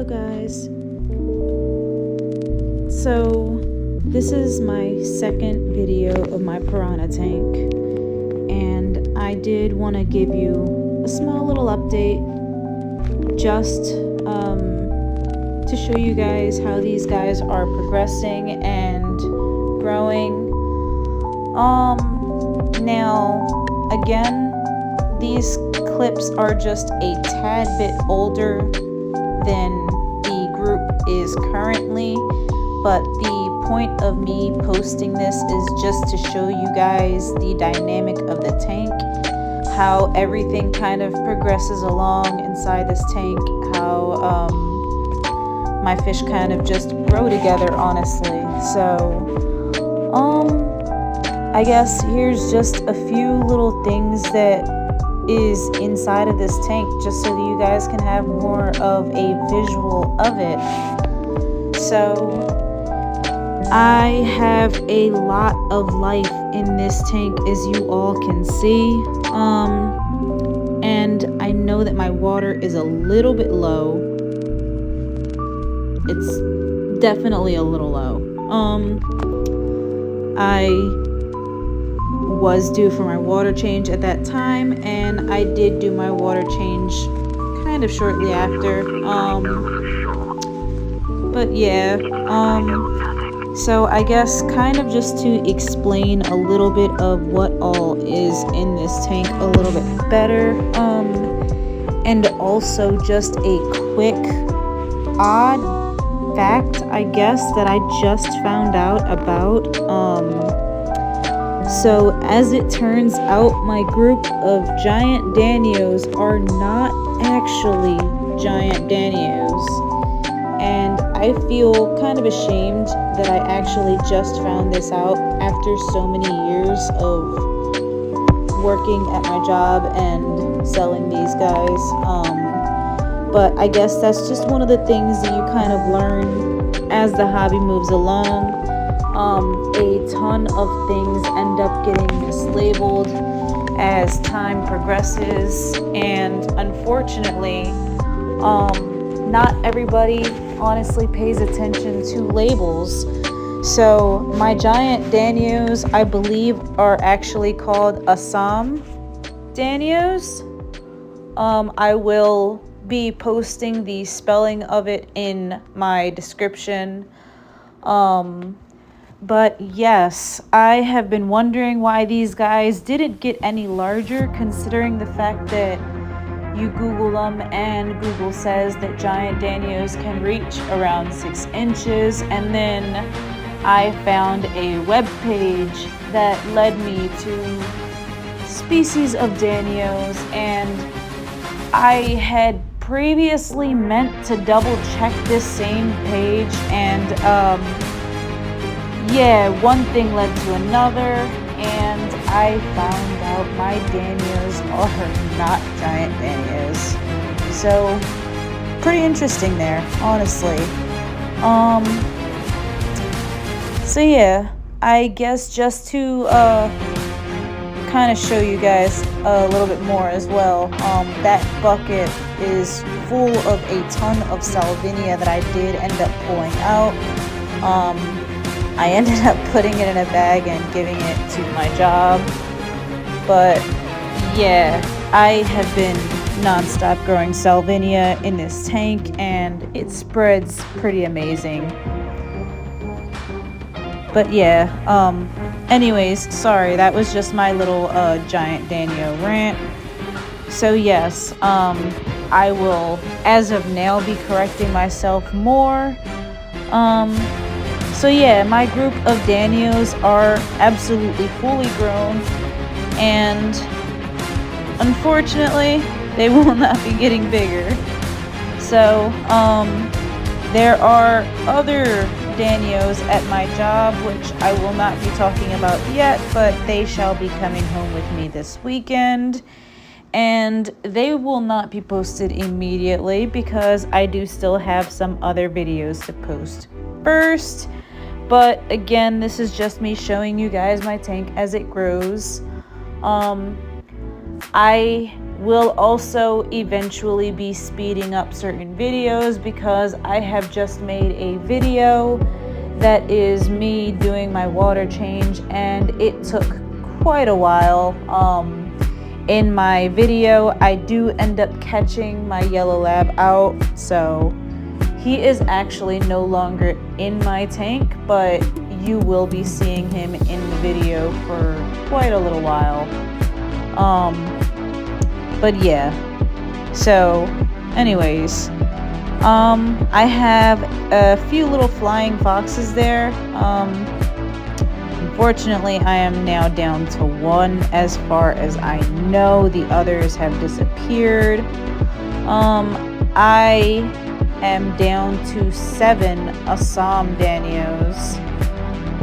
guys. So this is my second video of my piranha tank, and I did want to give you a small little update just to show you guys how these guys are progressing and growing. Now again, these clips are just a tad bit older than the group is currently, but the point of me posting this is just to show you guys the dynamic of the tank, how everything kind of progresses along inside this tank, how my fish kind of just grow together, honestly. So I guess here's just a few little things that is inside of this tank, just so that you guys can have more of a visual of it. So I have a lot of life in this tank, as you all can see, and I know that my water is a little bit low. It's definitely a little low. I was due for my water change at that time, and I did do my water change kind of shortly after. But yeah, so I guess kind of just to explain a little bit of what all is in this tank a little bit better, and also just a quick odd fact, I guess, that I just found out about. So as it turns out, my group of giant Danios are not actually giant Danios, and I feel kind of ashamed that I actually just found this out after so many years of working at my job and selling these guys. But I guess that's just one of the things that you kind of learn as the hobby moves along. A ton of things end up getting mislabeled as time progresses, and unfortunately, not everybody honestly pays attention to labels. So my giant Danios, I believe, are actually called Assam Danios. I will be posting the spelling of it in my description. But yes, I have been wondering why these guys didn't get any larger, considering the fact that you Google them and Google says that giant Danios can reach around 6 inches. And then I found a web page that led me to species of Danios, and I had previously meant to double check this same page, and yeah, one thing led to another, and I found out my Danios are not giant Danios. So pretty interesting there, honestly. So yeah, I guess just to kind of show you guys a little bit more as well, that bucket is full of a ton of salvinia that I did end up pulling out. I ended up putting it in a bag and giving it to my job. But yeah, I have been non-stop growing salvinia in this tank, and it spreads pretty amazing. But yeah, anyways, sorry, that was just my little giant Danio rant. So yes, I will, as of now, be correcting myself more. So yeah, my group of Danios are absolutely fully grown, and unfortunately, they will not be getting bigger. So, there are other Danios at my job, which I will not be talking about yet, but they shall be coming home with me this weekend. And they will not be posted immediately because I do still have some other videos to post first. But again, this is just me showing you guys my tank as it grows. I will also eventually be speeding up certain videos because I have just made a video that is me doing my water change, and it took quite a while. In my video, I do end up catching my yellow lab out, so he is actually no longer in my tank, but you will be seeing him in the video for quite a little while. But yeah, so anyways, I have a few little flying foxes there. Unfortunately, I am now down to one as far as I know. The others have disappeared. I am down to 7 Assam Danios.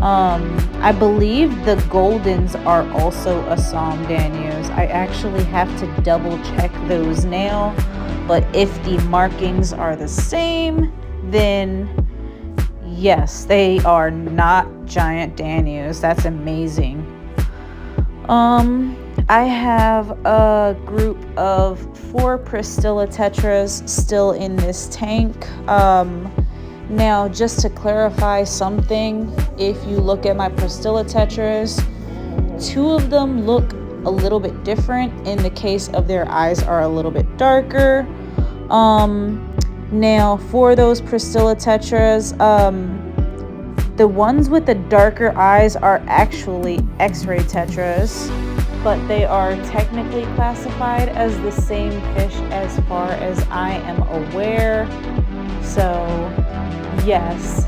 I believe the Goldens are also Assam Danios. I actually have to double check those now, but if the markings are the same, then yes, they are not giant Danios. That's amazing. I have a group of 4 Pristilla Tetras still in this tank. Now, just to clarify something, if you look at my Pristilla Tetras, 2 of them look a little bit different in the case of their eyes are a little bit darker. Now, for those Pristilla Tetras, the ones with the darker eyes are actually X-ray Tetras, but they are technically classified as the same fish as far as I am aware. So yes,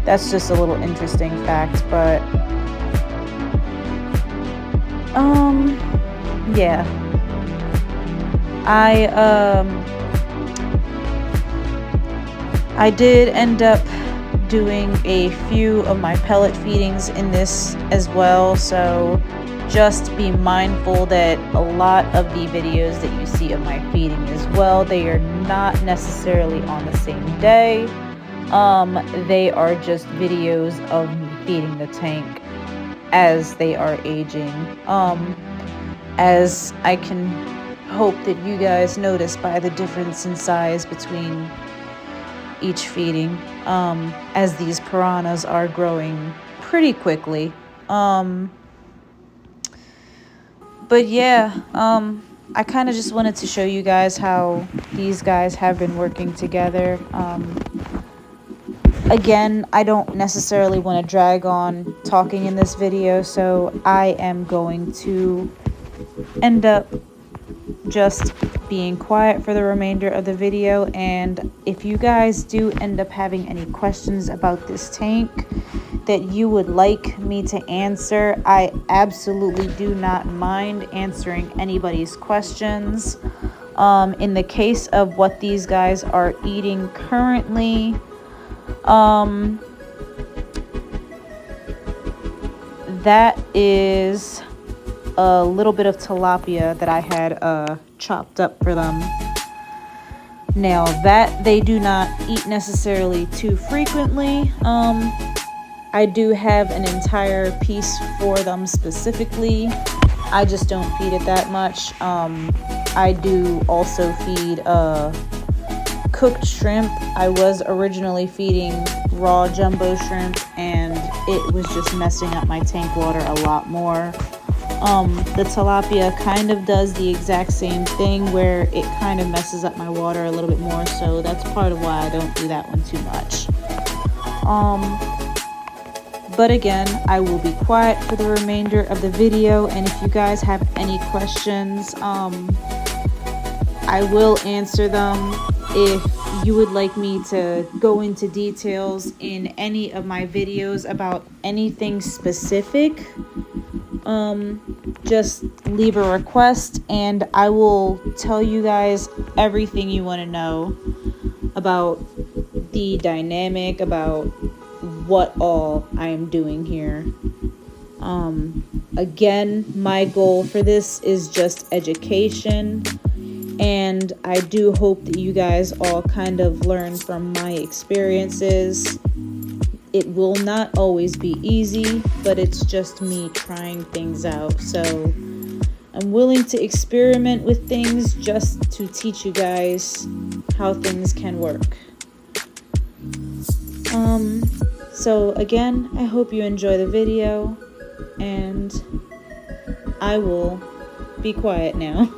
that's just a little interesting fact, but yeah, I did end up doing a few of my pellet feedings in this as well, so just be mindful that a lot of the videos that you see of my feeding as well, they are not necessarily on the same day. They are just videos of me feeding the tank as they are aging. As I can hope that you guys notice by the difference in size between each feeding, as these piranhas are growing pretty quickly. But yeah, I kind of just wanted to show you guys how these guys have been working together. Again, I don't necessarily want to drag on talking in this video, so I am going to end up just being quiet for the remainder of the video. And if you guys do end up having any questions about this tank that you would like me to answer, I absolutely do not mind answering anybody's questions. In the case of what these guys are eating currently, that is a little bit of tilapia that I had chopped up for them. Now, that they do not eat necessarily too frequently. I do have an entire piece for them specifically. I just don't feed it that much. I do also feed cooked shrimp. I was originally feeding raw jumbo shrimp, and it was just messing up my tank water a lot more. The tilapia kind of does the exact same thing, where it kind of messes up my water a little bit more, so that's part of why I don't do that one too much. But again, I will be quiet for the remainder of the video, and if you guys have any questions, I will answer them. If you would like me to go into details in any of my videos about anything specific, just leave a request and I will tell you guys everything you want to know about the dynamic, about what all I am doing here. Again, my goal for this is just education, and I do hope that you guys all kind of learn from my experiences. It will not always be easy, but it's just me trying things out. So, I'm willing to experiment with things just to teach you guys how things can work. So again, I hope you enjoy the video, and I will be quiet now.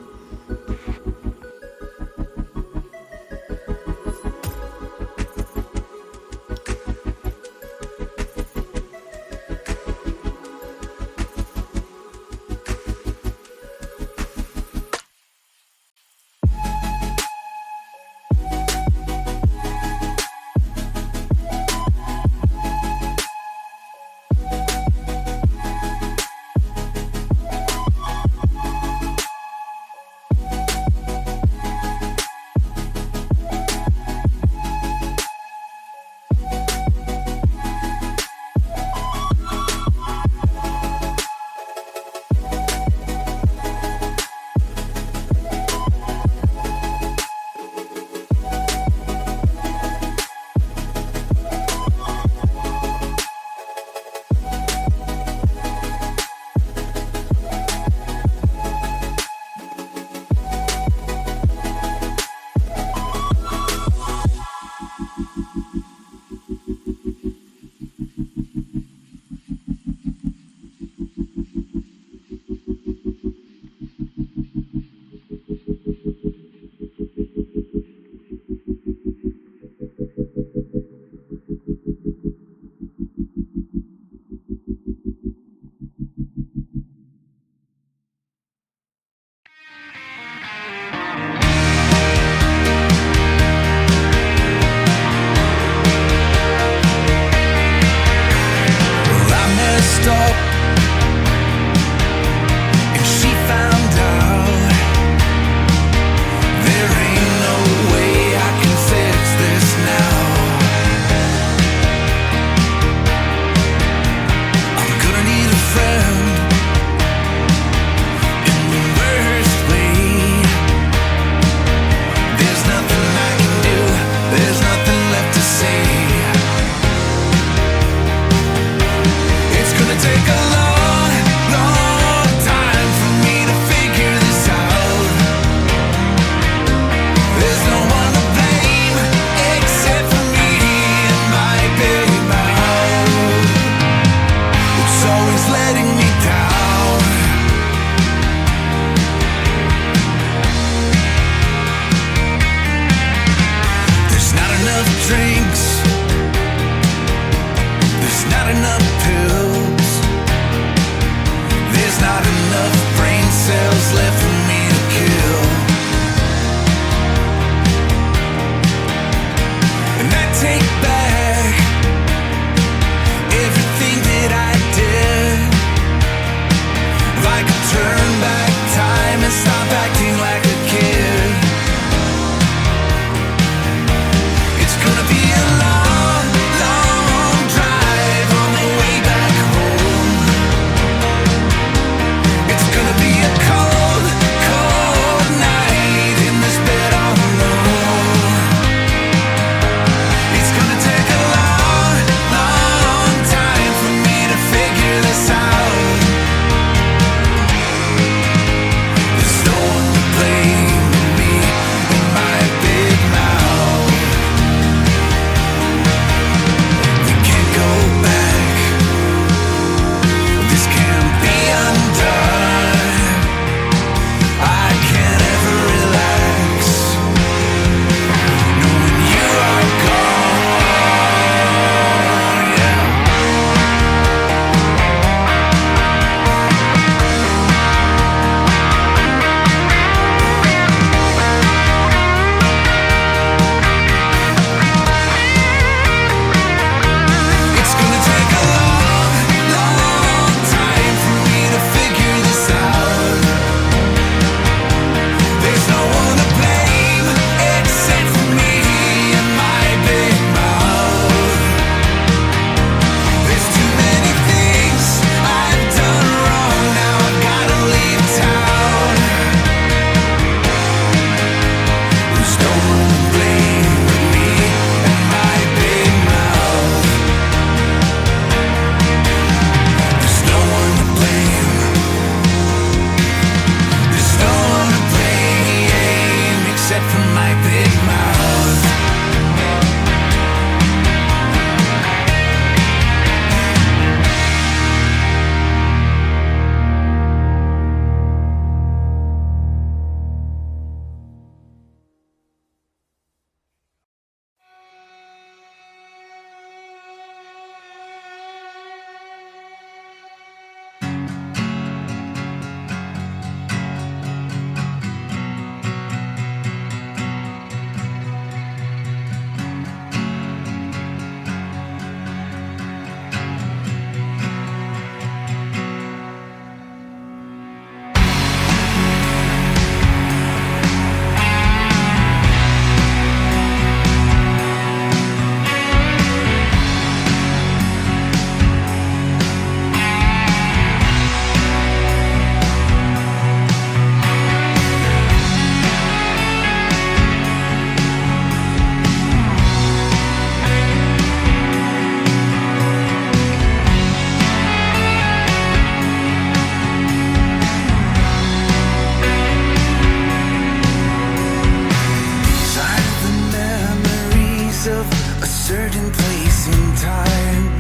memories of a certain place in time,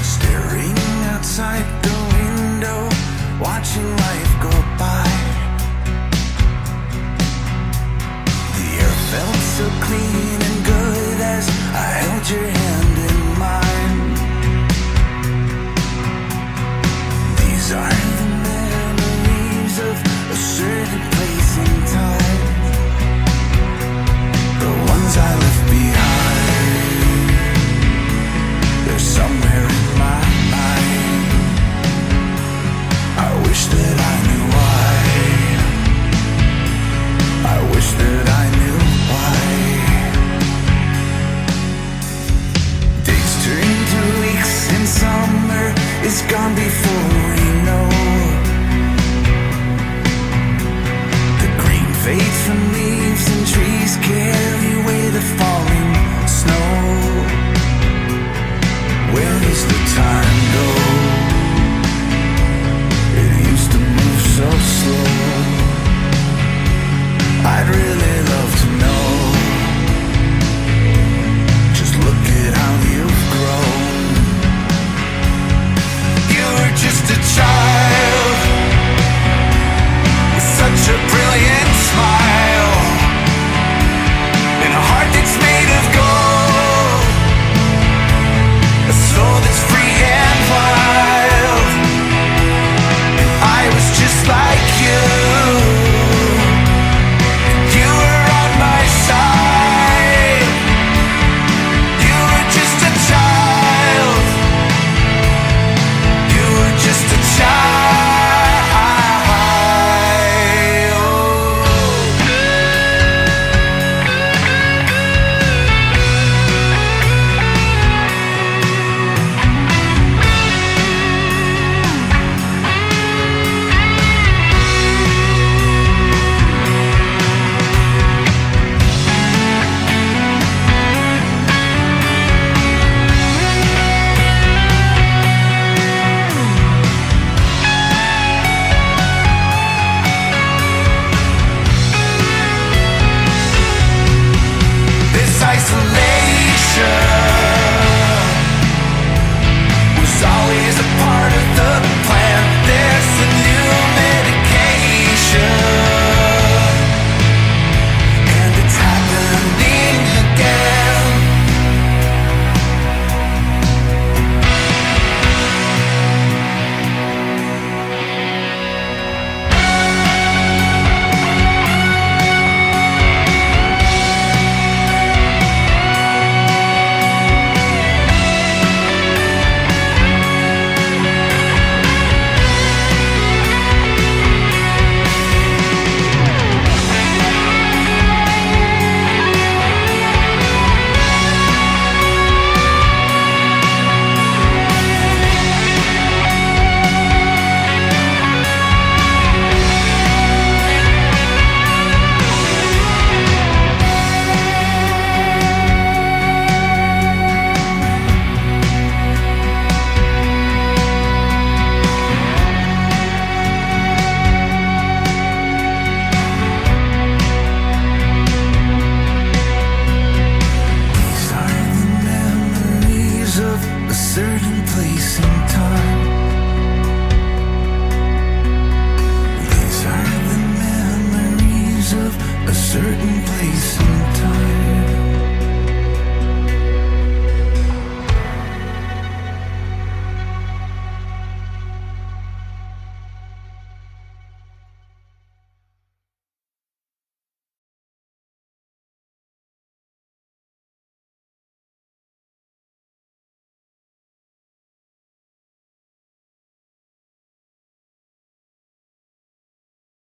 staring outside the window, watching life go by. The air felt so clean and good as I held your hand in mine. These are the memories of a certain place in time, the ones I left behind. They're somewhere in my mind. I wish that I knew why. I wish that I knew why. Days turn to weeks and summer is gone before we know. The green fades from leaves and trees carry away the fall.